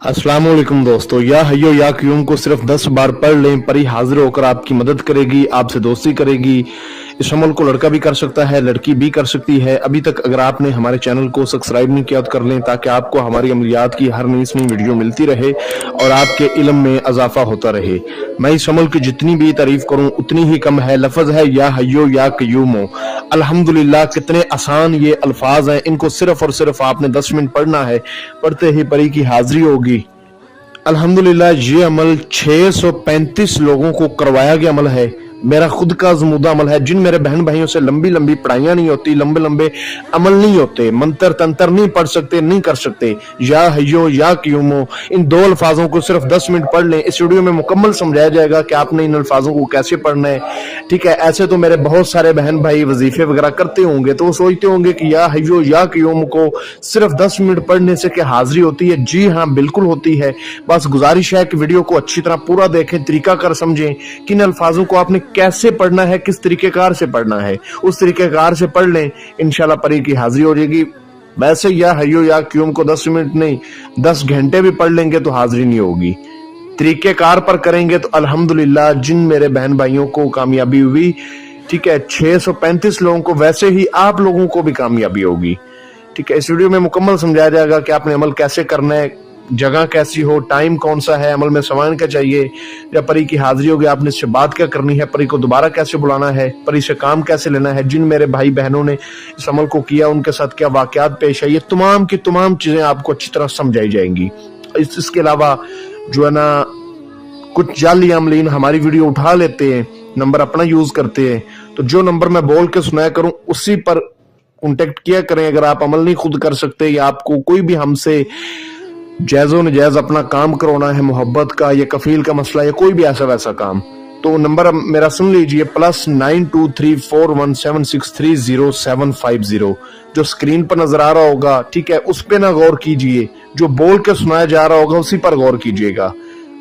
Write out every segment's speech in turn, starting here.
अस्सलाम वालेकुम दोस्तों, या हय्यो या क्यूम को सिर्फ 10 बार पढ़ लें, परी हाजिर होकर आपकी मदद करेगी, आपसे दोस्ती करेगी। इस अमल को लड़का भी कर सकता है, लड़की भी कर सकती है। अभी तक अगर आपने हमारे चैनल को सब्सक्राइब नहीं किया तो कर लें, ताकि आपको हमारी अमलियात की हर नई वीडियो मिलती रहे और आपके इल्म में इजाफा होता रहे। मैं इस अमल की जितनी भी तारीफ करूं उतनी ही कम है। लफ्ज है या हय्यो या क्यूमो। अल्हम्दुलिल्लाह, कितने आसान ये अल्फाज हैं। इनको सिर्फ और सिर्फ आपने 10 मिनट पढ़ना है, पढ़ते ही परी की हाजिरी होगी। अल्हम्दुलिल्लाह, ये अमल 635 लोगों को करवाया गया अमल है। मेरा खुद का आज़मूदा अमल है। जिन मेरे बहन भाइयों से लंबी लंबी पढ़ाइयाँ नहीं होती, लंबे लंबे अमल नहीं होते, मंत्र तंत्र नहीं पढ़ सकते, नहीं कर सकते, या हय्यो या क्यूमो, इन दो अल्फाजों को सिर्फ 10 मिनट पढ़ लें। इस वीडियो में मुकम्मल समझाया जाएगा कि आपने इन अल्फाजों को कैसे पढ़ना है। ठीक है, ऐसे तो मेरे बहुत सारे बहन भाई वजीफे वगैरह करते होंगे, तो वो सोचते होंगे कि या हय्यो या क्यूमो को सिर्फ 10 मिनट पढ़ने से क्या हाजिरी होती है। जी हाँ, बिल्कुल होती है। बस गुजारिश है कि वीडियो को अच्छी तरह पूरा देखें, तरीकाकार समझें कि इन अल्फाजों को आपने कैसे पढ़ना है, किस तरीकेकार से पढ़ना है। उस तरीकेकार से पढ़ लें, इंशाल्लाह परी की हाजिरी हो जाएगी। वैसे या हय्यो या क्यूम को 10 मिनट नहीं 10 घंटे भी पढ़ लेंगे तो हाजिरी नहीं होगी। तरीकेकार पर करेंगे तो अल्हम्दुलिल्लाह, जिन मेरे बहन भाइयों को कामयाबी हुई, ठीक है, 635 लोगों को, वैसे ही आप लोगों को भी कामयाबी होगी। ठीक है, इस वीडियो में मुकम्मल समझाया जाएगा कि आपने अमल कैसे करना है, जगह कैसी हो, टाइम कौन सा है, अमल में सामान क्या चाहिए, जब परी की हाजिरी होगी आपने इससे बात क्या करनी है, परी को दोबारा कैसे बुलाना है, परी से काम कैसे लेना है, जिन मेरे भाई बहनों ने इस अमल को किया उनके साथ क्या वाकयात पेश है, ये तमाम की तमाम चीजें आपको अच्छी तरह समझाई जाएंगी। इसके अलावा जो है ना, कुछ जाली अमलीन हमारी वीडियो उठा लेते हैं, नंबर अपना यूज करते हैं, तो जो नंबर मैं बोल के सुनाया करूं उसी पर कॉन्टेक्ट किया करें। अगर आप अमल नहीं खुद कर सकते, या आपको कोई भी हमसे जायज़ो नजायज अपना काम करवाना है, मोहब्बत का या कफील का मसला या कोई भी ऐसा वैसा काम, तो नंबर मेरा सुन लीजिए, +923417630750, जो स्क्रीन पर नजर आ रहा होगा। ठीक है, उस पे ना गौर कीजिए, जो बोल के सुनाया जा रहा होगा उसी पर गौर कीजिएगा।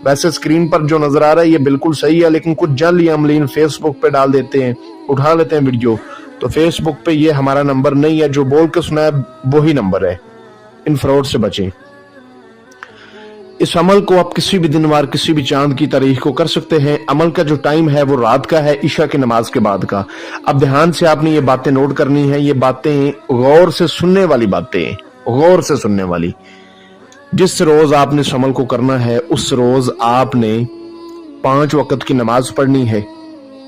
वैसे स्क्रीन पर जो नजर आ रहा है ये बिल्कुल सही है, लेकिन कुछ जाली अमलीन फेसबुक पे डाल देते हैं, उठा लेते हैं वीडियो, तो फेसबुक पे ये हमारा नंबर नहीं है। जो बोल के सुनाया वही नंबर है। इन फ्रॉड से बचें। इस अमल को आप किसी भी दिन वार, किसी भी चांद की तारीख को कर सकते हैं। अमल का जो टाइम है वो रात का है, ईशा की नमाज के बाद का। अब ध्यान से आपने ये बातें नोट करनी है। ये बातें गौर से सुनने वाली बातें, गौर से सुनने वाली। जिस रोज आपने इस अमल को करना है उस रोज आपने 5 वक्त की नमाज पढ़नी है,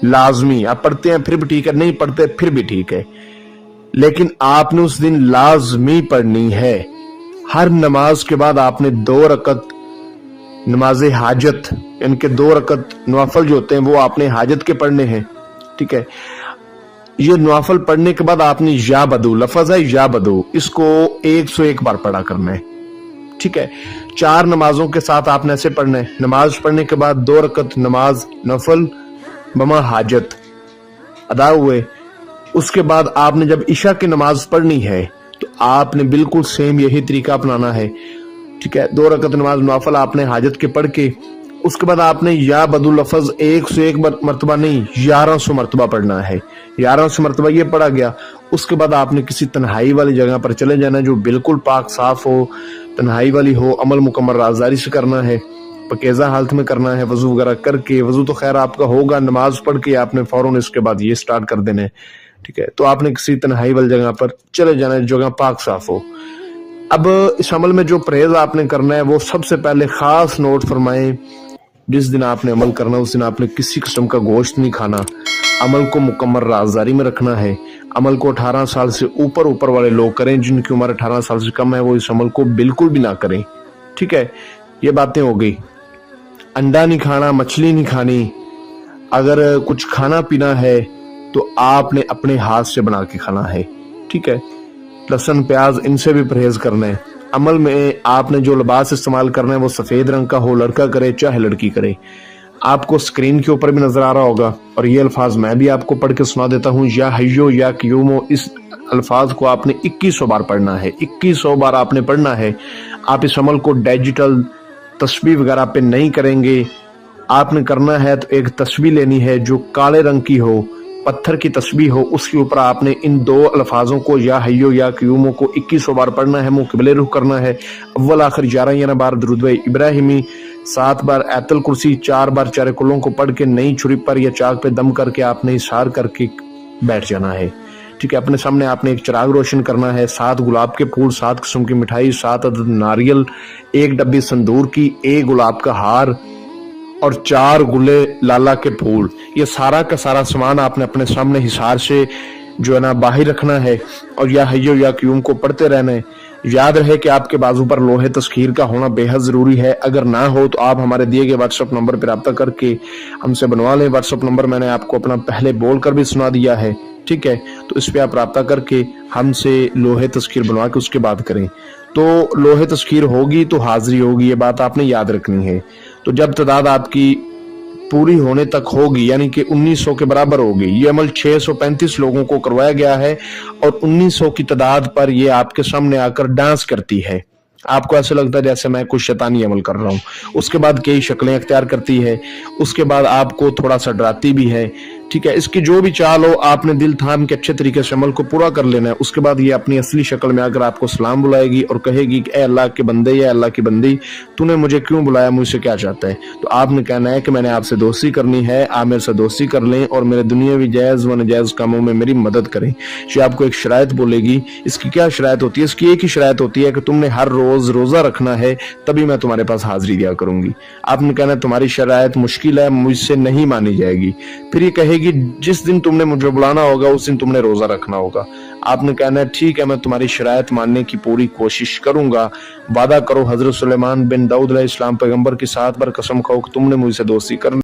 लाजमी। आप पढ़ते हैं फिर भी ठीक है, नहीं पढ़ते फिर भी ठीक है, लेकिन आपने उस दिन लाजमी पढ़नी है। हर नमाज के बाद आपने 2 रकत नमाज हाजत, इनके 2 रकत नवाफल जो होते हैं वो आपने हाजत के पढ़ने हैं। ठीक है, ये नवाफल पढ़ने के बाद आपने या बदू, लफ्ज है या बदू, इसको 101 बार पढ़ा करना है। ठीक है, 4 नमाजों के साथ आपने ऐसे पढ़ना है। नमाज पढ़ने के बाद 2 रकत नमाज नफल बमा हाजत अदा हुए। उसके बाद आपने जब ईशा की नमाज पढ़नी है तो आपने बिल्कुल सेम यही तरीका अपनाना है। ठीक है, 2 रकत नमाज नवाफल आपने हाजत के पढ़ के, उसके बाद आपने या बदू लफ्ज 101 मरतबा नहीं 1100 मरतबा पढ़ना है। 1100 मरतबा ये पढ़ा गया। उसके बाद आपने किसी तन्हाई वाली जगह पर चले जाना, जो बिल्कुल पाक साफ हो, तन्हाई वाली हो। अमल मुकम्मल राजदारी से करना है, पकीज़ा हालत में करना है, वजू वगैरह करके। वजू तो खैर आपका होगा, नमाज पढ़ के आपने फौरन इसके बाद ये स्टार्ट कर देना है। ठीक है, तो आपने किसी तन्हाई वाली जगह पर चले जाना है, जगह पाक साफ हो। अब इस अमल में जो परहेज आपने करना है वो सबसे पहले खास नोट फरमाएं। जिस दिन आपने अमल करना उस दिन आपने किसी किस्म का गोश्त नहीं खाना। अमल को मुकम्मल राजदारी में रखना है। अमल को 18 साल से ऊपर वाले लोग करें। जिनकी उम्र 18 साल से कम है वो इस अमल को बिल्कुल भी ना करें। ठीक है, ये बातें हो गई। अंडा नहीं खाना, मछली नहीं खानी। अगर कुछ खाना पीना है तो आपने अपने हाथ से बना के खाना है। ठीक है, लहसुन प्याज इनसे भी परहेज करना है। अमल में आपने जो लिबास इस्तेमाल करना है वो सफेद रंग का हो, लड़का करे चाहे लड़की करे। आपको स्क्रीन के ऊपर भी नजर आ रहा होगा, और ये अल्फाज मैं भी आपको पढ़ के सुना देता हूँ, या हय्यो या क्यूमो। इस अल्फाज को आपने 2100 बार पढ़ना है। 2100 बार आपने पढ़ना है। आप इस अमल को डिजिटल तस्बीह वगैरह पे नहीं करेंगे। आपने करना है तो एक तस्बीह लेनी है जो काले रंग की हो, पत्थर की तस्बीह हो, उसके ऊपर आपने इन 2 अल्फाजों को या हय्यो या क्यूमो को 2100 बार पढ़ना है, मुंह क़िबले रुख करना है, अव्वल आखिर 11 बार दुरूद इब्राहिमी, 7 बार आयतुल कुर्सी, 4 बार चार कुलों को पढ़ के नई छुरी पर या चाक पे दम करके आपने इशार करके बैठ जाना है। ठीक है, अपने सामने आपने एक चिराग रोशन करना है, 7 गुलाब के फूल, 7 किस्म की मिठाई, 7 अदद नारियल, 1 डब्बी संदूर की, 1 गुलाब का हार और 4 गुले लाला के फूल। ये सारा का सारा सामान आपने अपने सामने हिसार से जो है ना बाहर रखना है और या हय्यो या क्यूम को पढ़ते रहना है। याद रहे कि आपके बाजू पर लोहे तस्खीर का होना बेहद जरूरी है। अगर ना हो तो आप हमारे दिए गए व्हाट्सएप नंबर पर रब्ता करके हमसे बनवा लें। व्हाट्सएप नंबर मैंने आपको अपना पहले बोल कर भी सुना दिया है, ठीक है, तो इस पे आप रब्ता करके हमसे लोहे तस्खीर बनवा के उसके बाद करें। तो लोहे तस्खीर होगी तो हाजिरी होगी, ये बात आपने याद रखनी है। तो जब तादाद आपकी पूरी होने तक होगी, यानी कि 1900 के बराबर होगी, ये अमल 635 लोगों को करवाया गया है और 1900 की तादाद पर ये आपके सामने आकर डांस करती है। आपको ऐसा लगता है जैसे मैं कुछ शैतानी अमल कर रहा हूँ। उसके बाद कई शक्लें अख्तियार करती है, उसके बाद आपको थोड़ा सा डराती भी है। ठीक है, इसकी जो भी चाल हो आपने दिल थाम के अच्छे तरीके से अमल को पूरा कर लेना है। उसके बाद ये अपनी असली शक्ल में आकर आपको सलाम बुलाएगी और कहेगी कि ए अल्लाह के बंदे या अल्लाह की बंदी, तूने मुझे क्यों बुलाया, मुझसे क्या चाहता है। तो आपने कहना है कि मैंने आपसे दोस्ती करनी है, आप मेरे से दोस्ती कर लें और मेरे दुनियावी जायज़ व नाजायज़ कामों में मेरी मदद करें। ये आपको एक शराइत बोलेगी। इसकी क्या शराइत होती है? इसकी एक ही शराइत होती है कि तुमने हर रोज रोजा रखना है, तभी मैं तुम्हारे पास हाजिरी दिया करूंगी। आपने कहना तुम्हारी शराइत मुश्किल है, मुझसे नहीं मानी जाएगी। फिर ये कहेगी जिस दिन तुमने मुझे बुलाना होगा उस दिन तुमने रोजा रखना होगा। आपने कहना है ठीक है, मैं तुम्हारी शराइत मानने की पूरी कोशिश करूंगा। वादा करो हजरत सुलेमान बिन दाऊद अलैहिस्सलाम पैगंबर की 7 बार कसम खाओ कि तुमने मुझसे दोस्ती करनी।